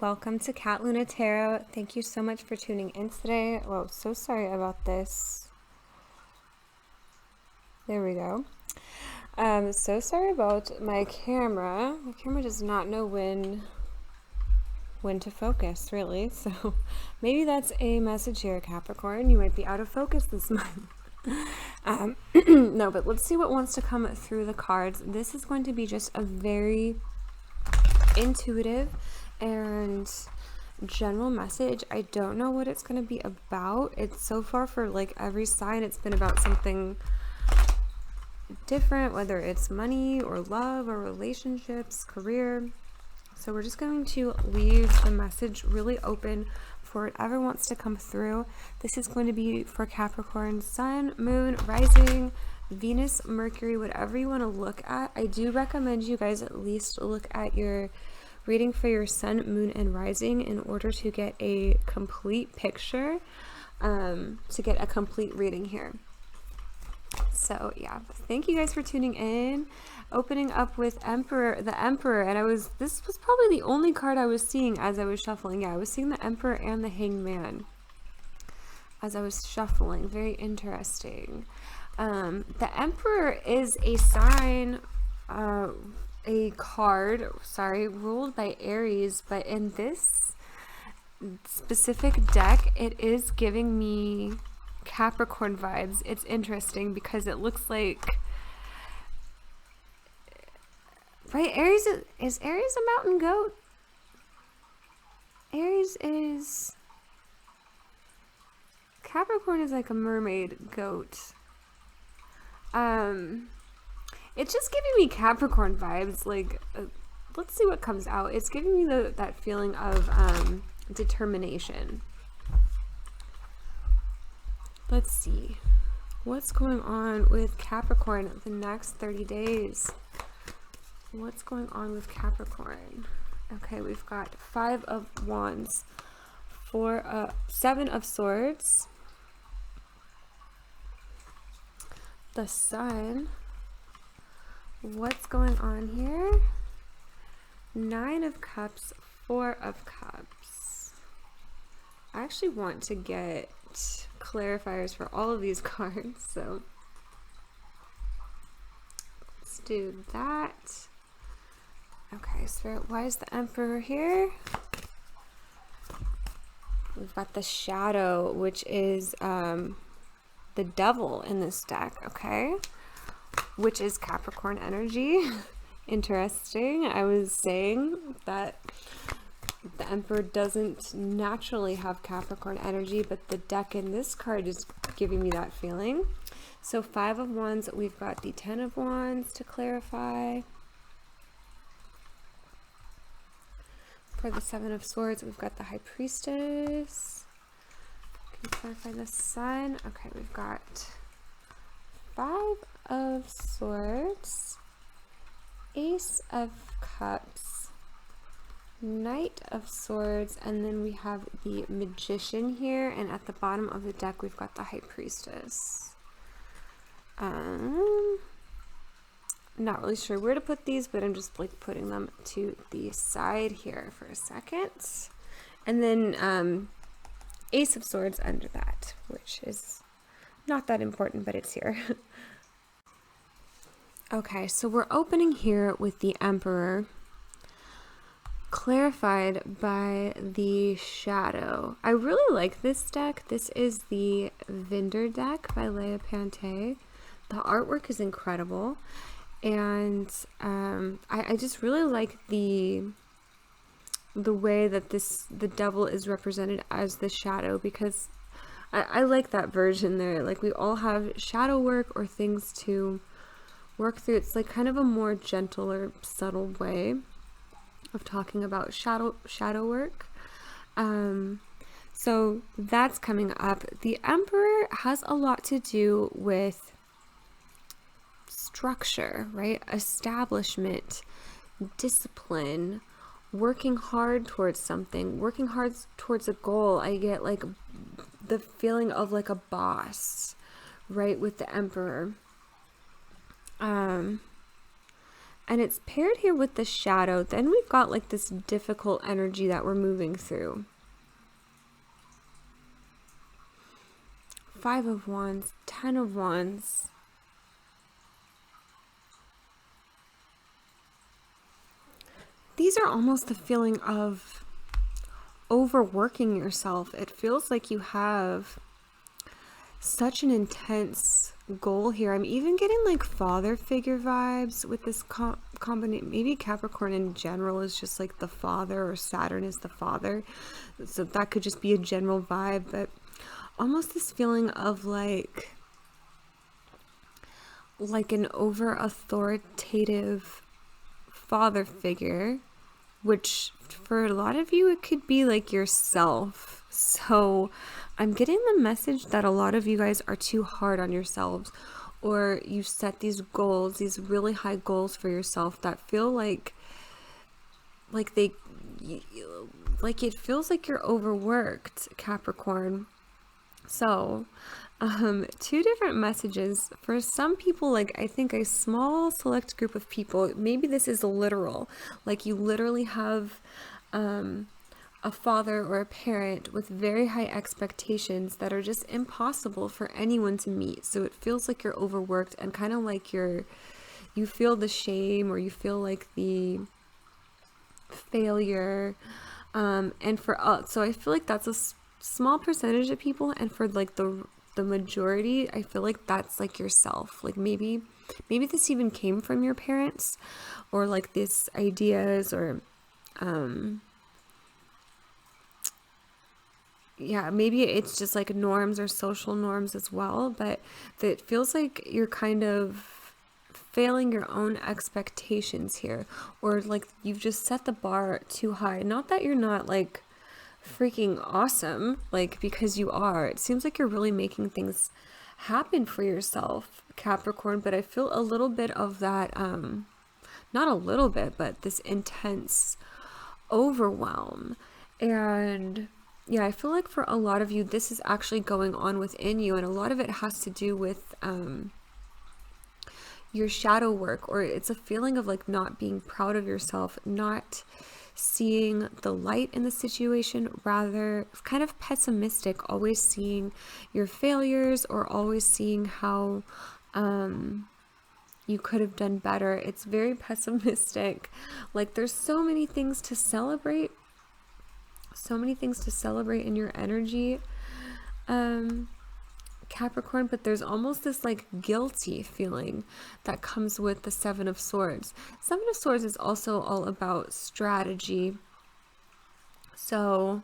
welcome to Cat Luna Tarot. Thank you so much for tuning in today. Whoa, so sorry about this. There we go. So sorry about my camera. My camera does not know when to focus, really. So maybe that's a message here, Capricorn. You might be out of focus this month. No, but let's see what wants to come through the cards. This is going to be just a very intuitive and general message. I don't know what it's going to be about. It's so far for like every sign, it's been about something different, whether it's money or love or relationships, career. So we're just going to leave the message really open for whatever wants to come through. This is going to be for Capricorn, Sun, Moon, Rising, Venus, Mercury, whatever you want to look at. I do recommend you guys at least look at your reading for your Sun, Moon, and Rising in order to get a complete picture, to get a complete reading here. So yeah, thank you guys for tuning in. Opening up with the Emperor, and this was probably the only card I was seeing as I was shuffling. Yeah, I was seeing the Emperor and the Hangman as I was shuffling. Very interesting. The Emperor is a sign, a card, ruled by Aries, but in this specific deck, it is giving me Capricorn vibes. It's interesting because it looks like, right, Aries is Aries a mountain goat? Capricorn is like a mermaid goat. It's just giving me Capricorn vibes. Like, let's see what comes out. It's giving me that feeling of determination. Let's see what's going on with Capricorn the next 30 days. What's going on with Capricorn? Okay, we've got 5 of Wands, 7 of Swords, the Sun. What's going on here? 9 of Cups, 4 of Cups. I actually want to get clarifiers for all of these cards, so let's do that. Okay, Spirit, why is the Emperor here? We've got the Shadow, which is the Devil in this deck, okay? Which is Capricorn energy. Interesting. I was saying that the Emperor doesn't naturally have Capricorn energy, but the deck in this card is giving me that feeling. So 5 of Wands, we've got the 10 of Wands to clarify. For the 7 of Swords, we've got the High Priestess. Can you clarify the Sun? Okay, we've got 5 of Swords, Ace of Cups, Knight of Swords, and then we have the Magician here, and at the bottom of the deck we've got the High Priestess. Not really sure where to put these, but I'm just like putting them to the side here for a second. And then Ace of Swords under that, which is not that important, but it's here. Okay, so we're opening here with the Emperor, clarified by the Shadow. I really like this deck. This is the Vinder deck by Leah Pante. The artwork is incredible, and I just really like the way that the Devil is represented as the Shadow, because I like that version there. Like, we all have shadow work or things to work through. It's like kind of a more gentle or subtle way of talking about shadow work. So that's coming up. The Emperor has a lot to do with structure, right? Establishment, discipline, working hard towards something, working hard towards a goal. I get like the feeling of like a boss, right, with the Emperor. And it's paired here with the shadow. Then we've got like this difficult energy that we're moving through. 5 of Wands, 10 of Wands. These are almost the feeling of overworking yourself. It feels like you have such an intense goal here. I'm even getting like father figure vibes with this combination. Maybe Capricorn in general is just like the father, or Saturn is the father. So that could just be a general vibe, but almost this feeling of like an over authoritative father figure, which for a lot of you it could be like yourself. So I'm getting the message that a lot of you guys are too hard on yourselves, or you set these goals, these really high goals for yourself that feel like it feels like you're overworked, Capricorn. So, 2 different messages. For some people, like I think a small select group of people, maybe this is literal, like you literally have a father or a parent with very high expectations that are just impossible for anyone to meet. So it feels like you're overworked, and kind of like you feel the shame, or you feel like the failure. So I feel like that's a small percentage of people, and for like the majority, I feel like that's like yourself. Like maybe this even came from your parents, or like these ideas, or yeah, maybe it's just like norms or social norms as well, but it feels like you're kind of failing your own expectations here, or like you've just set the bar too high. Not that you're not like freaking awesome, like, because you are. It seems like you're really making things happen for yourself, Capricorn, but I feel a little bit of that, not a little bit, but this intense overwhelm. And yeah, I feel like for a lot of you, this is actually going on within you, and a lot of it has to do with your shadow work, or it's a feeling of like not being proud of yourself, not seeing the light in the situation, rather kind of pessimistic, always seeing your failures, or always seeing how you could have done better. It's very pessimistic. Like there's so many things to celebrate, in your energy, Capricorn, but there's almost this like guilty feeling that comes with the 7 of Swords. 7 of Swords is also all about strategy. So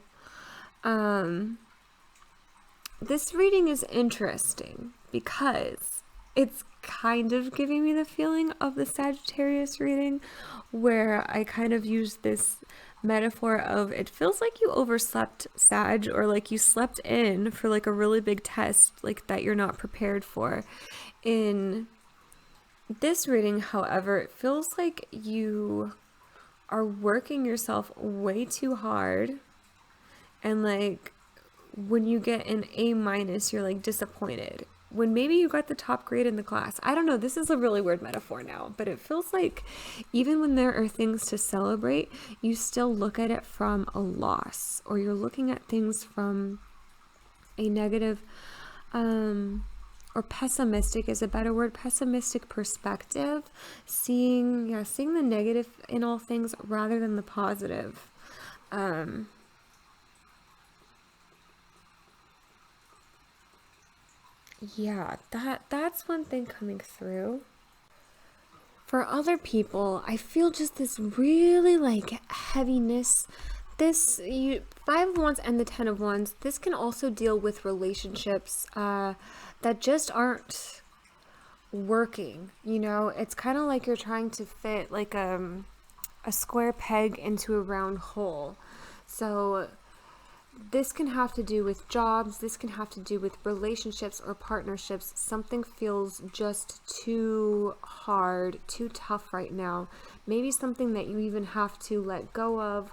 this reading is interesting because it's kind of giving me the feeling of the Sagittarius reading, where I kind of use this metaphor of it feels like you overslept, Sag, or like you slept in for like a really big test, like that you're not prepared for. In this reading, however, it feels like you are working yourself way too hard, and like when you get an A-, you're like disappointed when maybe you got the top grade in the class. I don't know, this is a really weird metaphor now, but it feels like even when there are things to celebrate, you still look at it from a loss, or you're looking at things from a negative, or pessimistic is a better word, pessimistic perspective, seeing the negative in all things rather than the positive. Yeah, that's one thing coming through. For other people, I feel just this really like heaviness. 5 of Wands and the 10 of Wands, this can also deal with relationships that just aren't working, you know? It's kind of like you're trying to fit like a square peg into a round hole. So this can have to do with jobs, this can have to do with relationships or partnerships. Something feels just too hard, too tough right now. Maybe something that you even have to let go of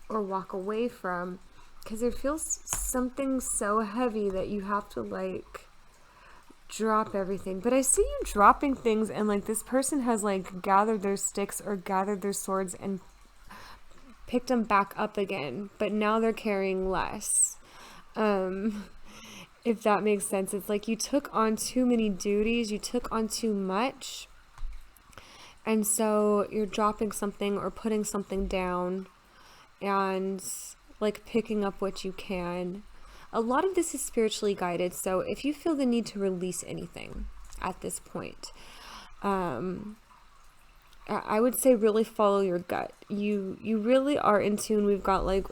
or walk away from, because it feels something so heavy that you have to like drop everything. But I see you dropping things, and like this person has like gathered their sticks or gathered their swords and picked them back up again, but now they're carrying less. If that makes sense. It's like you took on too many duties, you took on too much, and so you're dropping something or putting something down and like picking up what you can. A lot of this is spiritually guided, so if you feel the need to release anything at this point, I would say really follow your gut. You really are in tune. We've got like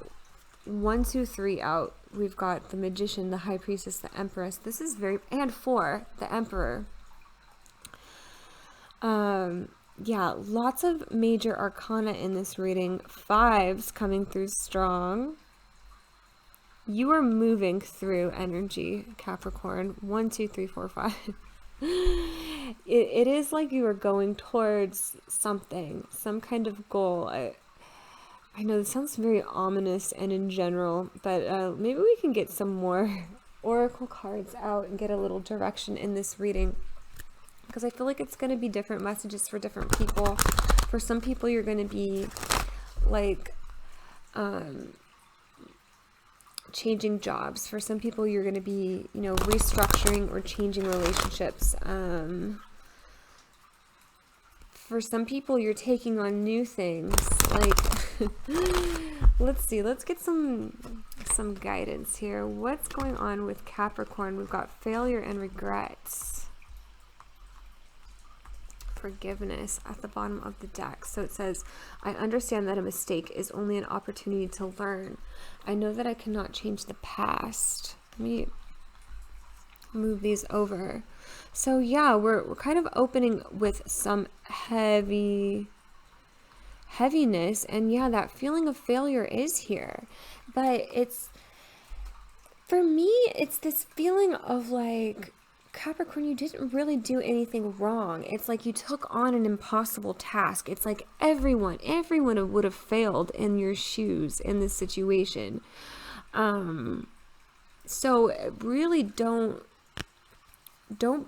1, 2, 3 out. We've got the Magician, the High Priestess, the Empress. This is very, and 4, the Emperor. Yeah, lots of major arcana in this reading. 5s coming through strong. You are moving through energy, Capricorn. 1, 2, 3, 4, 5. It is like you are going towards something, some kind of goal. I know this sounds very ominous and in general, but maybe we can get some more oracle cards out and get a little direction in this reading, because I feel like it's going to be different messages for different people. For some people, you're going to be like changing jobs. For some people, you're going to be, you know, restructuring or changing relationships. For some people, you're taking on new things. Like, let's see. Let's get some guidance here. What's going on with Capricorn? We've got failure and regrets. Forgiveness at the bottom of the deck. So it says, I understand that a mistake is only an opportunity to learn. I know that I cannot change the past. Let me move these over. So yeah, we're kind of opening with some heaviness, and yeah, that feeling of failure is here. But it's, for me, it's this feeling of like, Capricorn, you didn't really do anything wrong. It's like you took on an impossible task. It's like everyone would have failed in your shoes in this situation. So really don't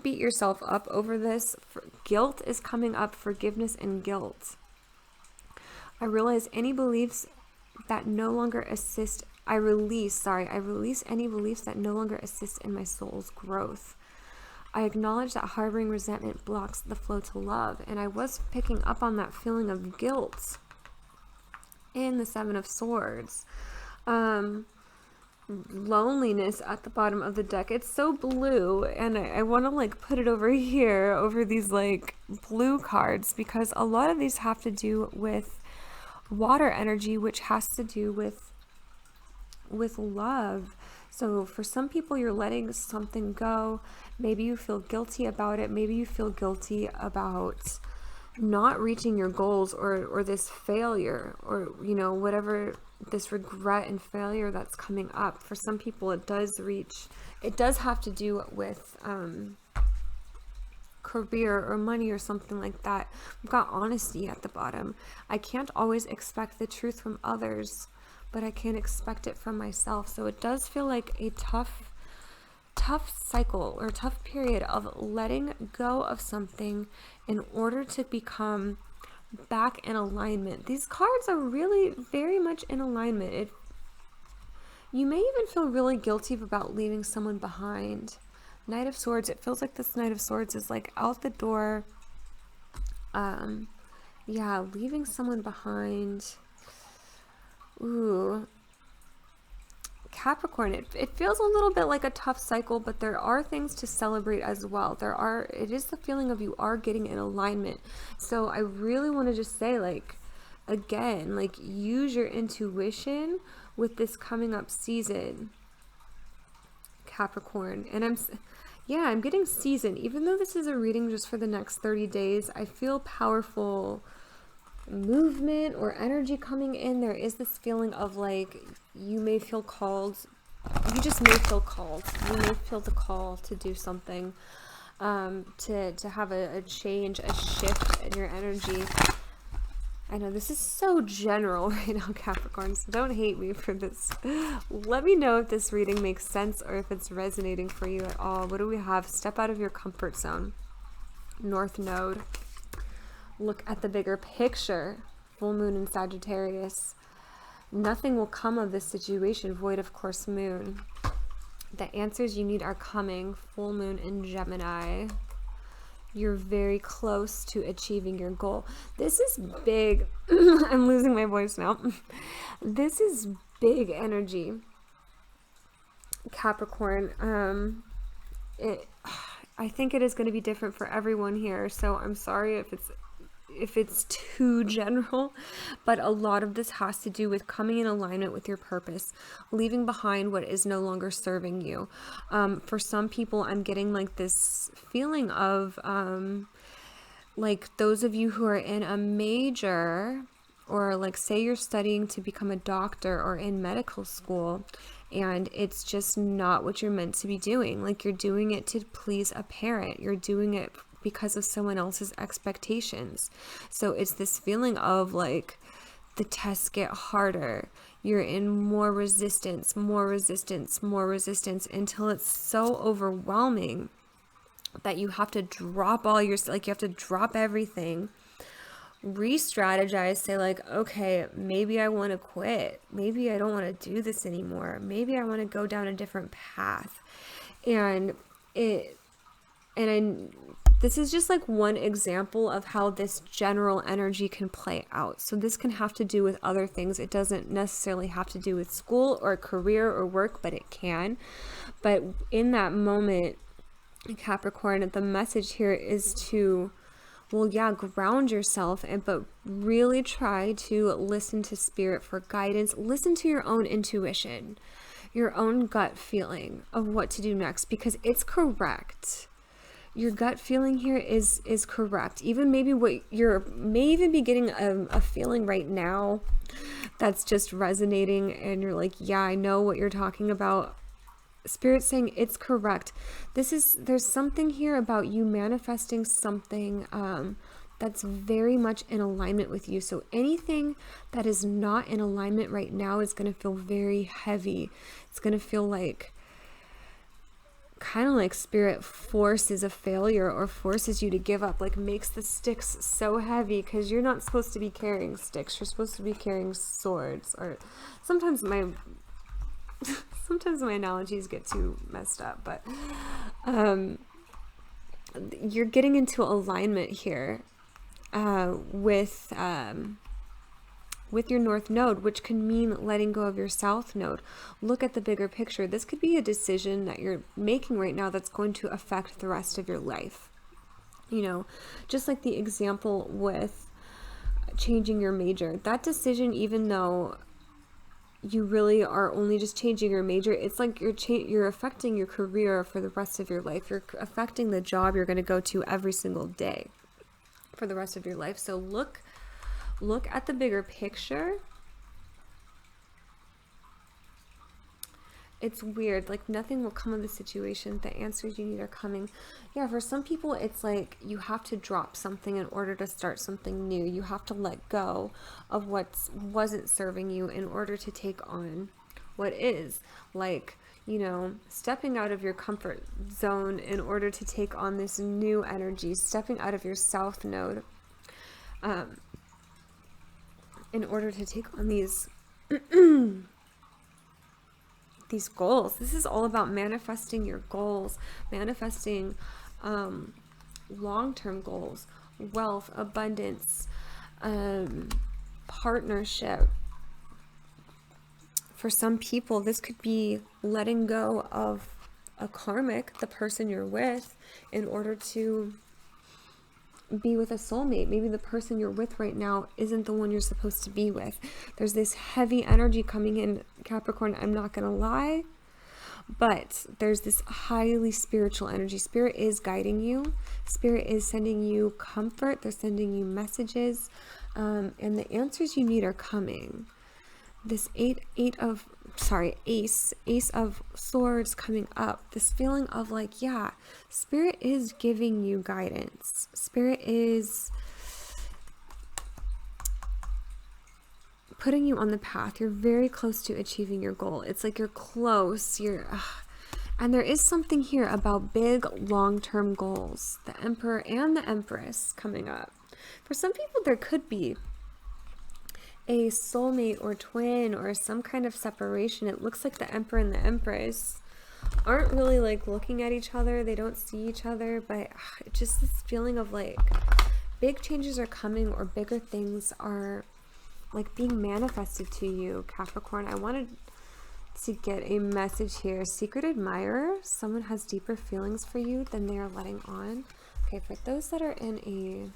beat yourself up over this. Guilt is coming up, forgiveness and guilt. I realize any beliefs that no longer assist, I release any beliefs that no longer assist in my soul's growth. I acknowledge that harboring resentment blocks the flow to love. And I was picking up on that feeling of guilt in the 7 of Swords. Loneliness at the bottom of the deck. It's so blue, and I want to like put it over here, over these like blue cards, because a lot of these have to do with water energy, which has to do with love. So for some people, you're letting something go. Maybe you feel guilty about it. Maybe you feel guilty about not reaching your goals, or this failure, or, you know, whatever, this regret and failure that's coming up. For some people, it does have to do with career or money or something like that. We've got honesty at the bottom. I can't always expect the truth from others, but I can expect it from myself. So it does feel like a tough cycle or tough period of letting go of something in order to become back in alignment. These cards are really very much in alignment. You may even feel really guilty about leaving someone behind. Knight of Swords, it feels like this Knight of Swords is like out the door. Yeah, leaving someone behind. Ooh. Capricorn, it feels a little bit like a tough cycle, but there are things to celebrate as well. It is the feeling of you are getting in alignment. So I really want to just say, like, again, like, use your intuition with this coming up season, Capricorn. And I'm getting season. Even though this is a reading just for the next 30 days, I feel powerful movement or energy coming in. There is this feeling of like, you may feel called, you just may feel called, you may feel the call to do something, to have a change, a shift in your energy. I know this is so general right now, Capricorn, so don't hate me for this. Let me know if this reading makes sense or if it's resonating for you at all. What do we have? Step out of your comfort zone. North Node. Look at the bigger picture. Full moon in Sagittarius. Nothing will come of this situation. Void of course moon. The answers you need are coming. Full moon in Gemini. You're very close to achieving your goal. This is big. I'm losing my voice now. This is big energy, Capricorn. I think it is going to be different for everyone here. So I'm sorry if it's too general, but a lot of this has to do with coming in alignment with your purpose, leaving behind what is no longer serving you. For some people, I'm getting like this feeling of like those of you who are in a major, or like say you're studying to become a doctor or in medical school, and it's just not what you're meant to be doing. Like you're doing it to please a parent. You're doing it because of someone else's expectations. So it's this feeling of like the tests get harder. You're in more resistance, more resistance, more resistance, until it's so overwhelming that you have to drop all your, like you have to drop everything, re-strategize, say like, okay, maybe I want to quit. Maybe I don't want to do this anymore. Maybe I want to go down a different path. This is just like one example of how this general energy can play out. So this can have to do with other things. It doesn't necessarily have to do with school or career or work, but it can. But in that moment, Capricorn, the message here is to, well, yeah, ground yourself, but really try to listen to spirit for guidance. Listen to your own intuition, your own gut feeling of what to do next, because it's correct. Your gut feeling here is correct. Even maybe what may even be getting a feeling right now that's just resonating, and you're like, yeah, I know what you're talking about. Spirit's saying it's correct. There's something here about you manifesting something that's very much in alignment with you. So anything that is not in alignment right now is going to feel very heavy. It's going to feel like kind of like spirit forces a failure or forces you to give up, like makes the sticks so heavy, because you're not supposed to be carrying sticks. You're supposed to be carrying swords. Or sometimes my analogies get too messed up, but you're getting into alignment here with your North Node, which can mean letting go of your South Node. Look at the bigger picture. This could be a decision that you're making right now that's going to affect the rest of your life. You know, just like the example with changing your major. That decision, even though you really are only just changing your major, it's like you're affecting your career for the rest of your life. You're affecting the job you're going to go to every single day for the rest of your life. So look at the bigger picture. It's weird, like nothing will come of the situation. The answers you need are coming. Yeah, for some people it's like you have to drop something in order to start something new. You have to let go of what wasn't serving you in order to take on what is. Like, you know, stepping out of your comfort zone in order to take on this new energy, stepping out of your South Node in order to take on these these goals. This is all about manifesting your goals, manifesting long-term goals, wealth, abundance, partnership. For some people, this could be letting go of a karmic, the person you're with, in order to be with a soulmate. Maybe the person you're with right now isn't the one you're supposed to be with. There's this heavy energy coming in, Capricorn, I'm not gonna lie, but there's this highly spiritual energy. Spirit is guiding you. Spirit is sending you comfort. They're sending you messages, and the answers you need are coming. This ace of swords coming up, this feeling of like, yeah, spirit is giving you guidance. Spirit is putting you on the path. You're very close to achieving your goal. It's like you're close. And there is something here about big long-term goals. The Emperor and the Empress coming up. For some people, there could be a soulmate or twin or some kind of separation. It looks like the Emperor and the Empress aren't really like looking at each other. They don't see each other, but just this feeling of like big changes are coming, or bigger things are like being manifested to you, Capricorn. I wanted to get a message here. Secret admirer. Someone has deeper feelings for you than they are letting on. Okay, for those that are in a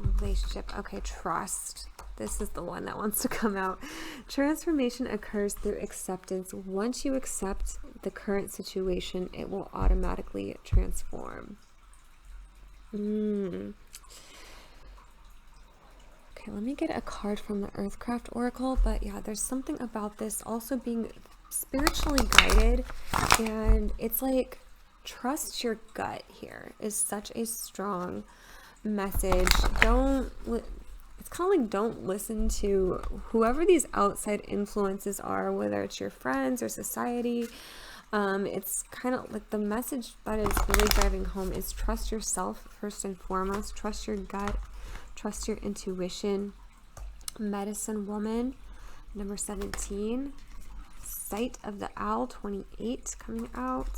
relationship, okay, trust. This is the one that wants to come out. Transformation occurs through acceptance. Once you accept the current situation, it will automatically transform. Okay, let me get a card from the Earthcraft Oracle. But yeah, there's something about this also being spiritually guided, and it's like trust your gut here is such a strong message. It's kind of like don't listen to whoever these outside influences are, whether it's your friends or society. It's kind of like the message that is really driving home is trust yourself first and foremost. Trust your gut. Trust your intuition. Medicine Woman, number 17. Sight of the Owl, 28, coming out.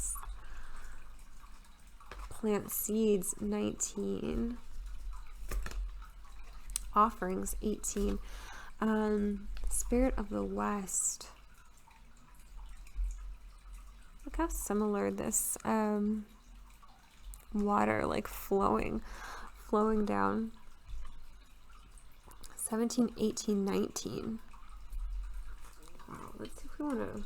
Plant Seeds, 19. Offerings, 18. Spirit of the West. Look how similar this water like flowing down. 17, 18, 19. Wow, let's see if we want to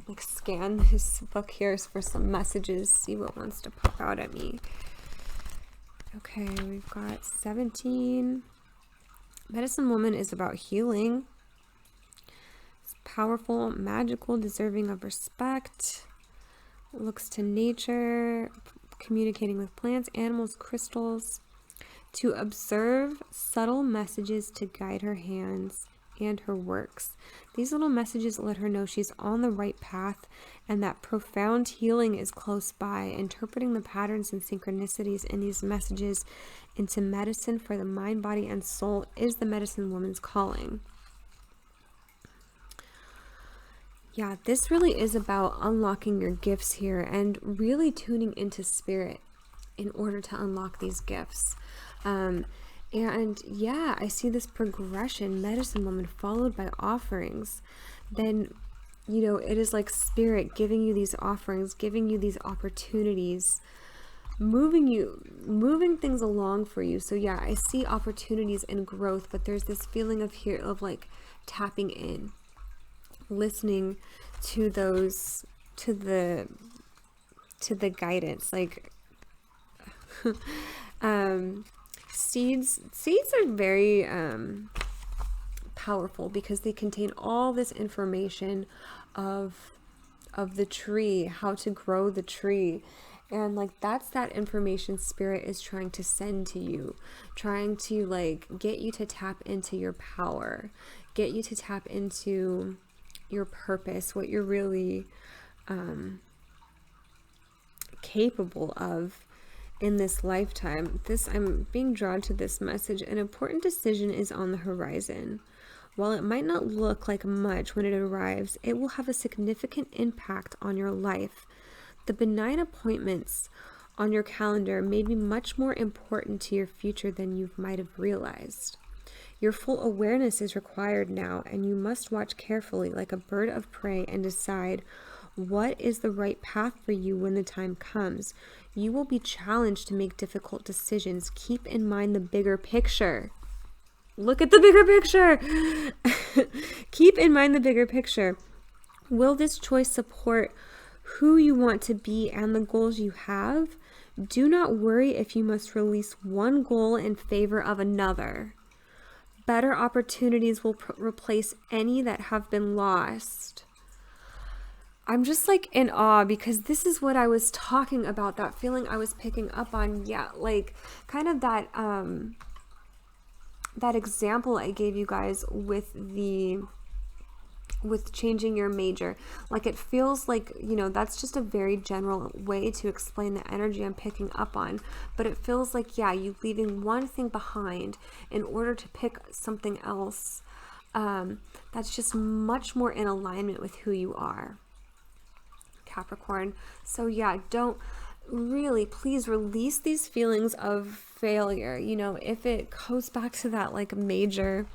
like scan this book here for some messages, see what wants to pop out at me. Okay, we've got 17. Medicine Woman is about healing. It's powerful, magical, deserving of respect. Looks to nature, communicating with plants, animals, crystals. To observe subtle messages to guide her hands and her works. These little messages let her know she's on the right path and that profound healing is close by. Interpreting the patterns and synchronicities in these messages into medicine for the mind, body, and soul is the Medicine Woman's calling. Yeah, this really is about unlocking your gifts here and really tuning into spirit in order to unlock these gifts. And yeah, I see this progression, Medicine Woman followed by offerings. Then, you know, it is like spirit giving you these offerings, giving you these opportunities, moving things along for you. So yeah, I see opportunities and growth, but there's this feeling of like tapping in, listening to those, to the guidance, like, seeds are very powerful because they contain all this information of the tree, how to grow the tree, and like that's that information spirit is trying to send to you, trying to like get you to tap into your power, get you to tap into your purpose, what you're really capable of in this lifetime. I'm being drawn to this message. An important decision is on the horizon. While it might not look like much when it arrives, it will have a significant impact on your life. The benign appointments on your calendar may be much more important to your future than you might have realized. Your full awareness is required now, and you must watch carefully like a bird of prey and decide what is the right path for you when the time comes. You will be challenged to make difficult decisions. Keep in mind the bigger picture. Look at the bigger picture. Keep in mind the bigger picture. Will this choice support who you want to be and the goals you have? Do not worry if you must release one goal in favor of another. Better opportunities will replace any that have been lost. I'm just like in awe because this is what I was talking about, that feeling I was picking up on. Yeah, like kind of that that example I gave you guys with changing your major, like it feels like, you know, that's just a very general way to explain the energy I'm picking up on, but it feels like, yeah, you leaving one thing behind in order to pick something else, that's just much more in alignment with who you are, Capricorn. So yeah, don't really, please release these feelings of failure. You know, if it goes back to that like major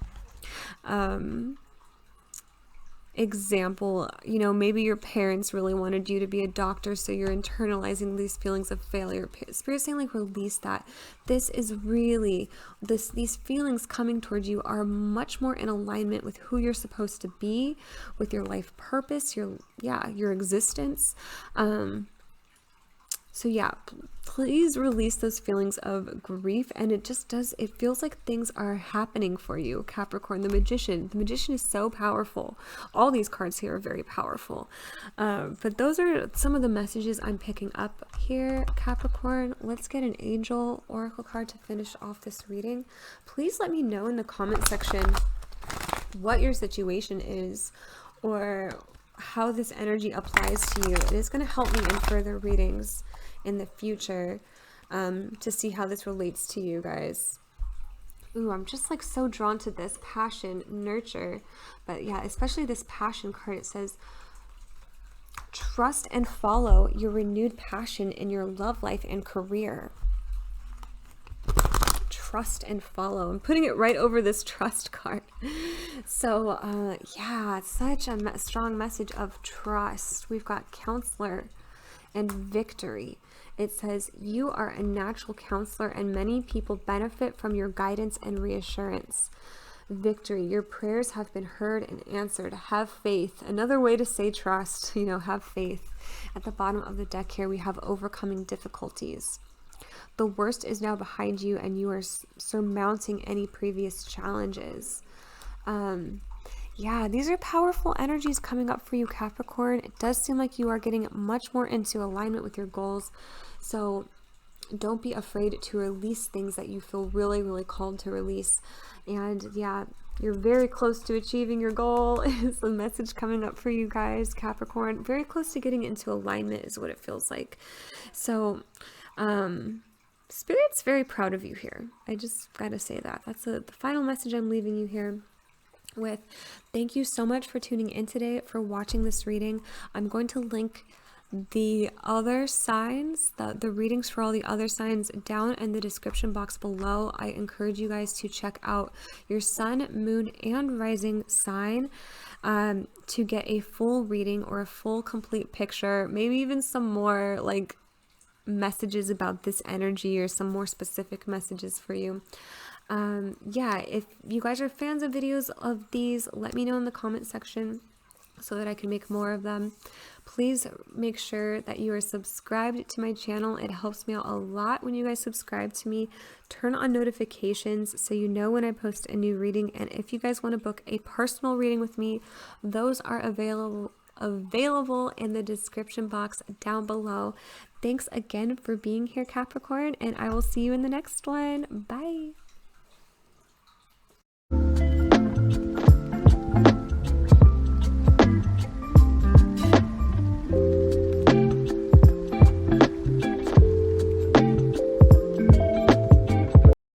example, you know, maybe your parents really wanted you to be a doctor, so you're internalizing these feelings of failure. Spirit saying like release that. This is really, these feelings coming towards you are much more in alignment with who you're supposed to be, with your life purpose, your existence. So yeah, please release those feelings of grief. And it just does, it feels like things are happening for you, Capricorn. The Magician is so powerful. All these cards here are very powerful. But those are some of the messages I'm picking up here, Capricorn. Let's get an angel oracle card to finish off this reading. Please let me know in the comment section what your situation is, or how this energy applies to you. It is going to help me in further readings in the future, to see how this relates to you guys. Ooh, I'm just like so drawn to this passion, nurture. But yeah, especially this passion card. It says, trust and follow your renewed passion in your love life and career. Trust and follow. I'm putting it right over this trust card. So yeah, it's such a strong message of trust. We've got counselor and victory. It says, you are a natural counselor and many people benefit from your guidance and reassurance. Victory, your prayers have been heard and answered. Have faith. Another way to say trust, you know, have faith. At the bottom of the deck here, we have overcoming difficulties. The worst is now behind you and you are surmounting any previous challenges. Yeah, these are powerful energies coming up for you, Capricorn. It does seem like you are getting much more into alignment with your goals. So don't be afraid to release things that you feel really, really called to release. And yeah, you're very close to achieving your goal is the message coming up for you guys, Capricorn. Very close to getting into alignment is what it feels like. So, Spirit's very proud of you here. I just gotta say that. That's the final message I'm leaving you here with. Thank you so much for tuning in today, for watching this reading. I'm going to link the other signs, the readings for all the other signs down in the description box below. I encourage you guys to check out your sun, moon, and rising sign to get a full reading or a full complete picture, maybe even some more like messages about this energy or some more specific messages for you. Yeah, if you guys are fans of videos of these, let me know in the comment section so that I can make more of them. Please make sure that you are subscribed to my channel. It helps me out a lot when you guys subscribe to me. Turn on notifications so you know when I post a new reading. And if you guys want to book a personal reading with me, those are available in the description box down below. Thanks again for being here, Capricorn, and I will see you in the next one. Bye.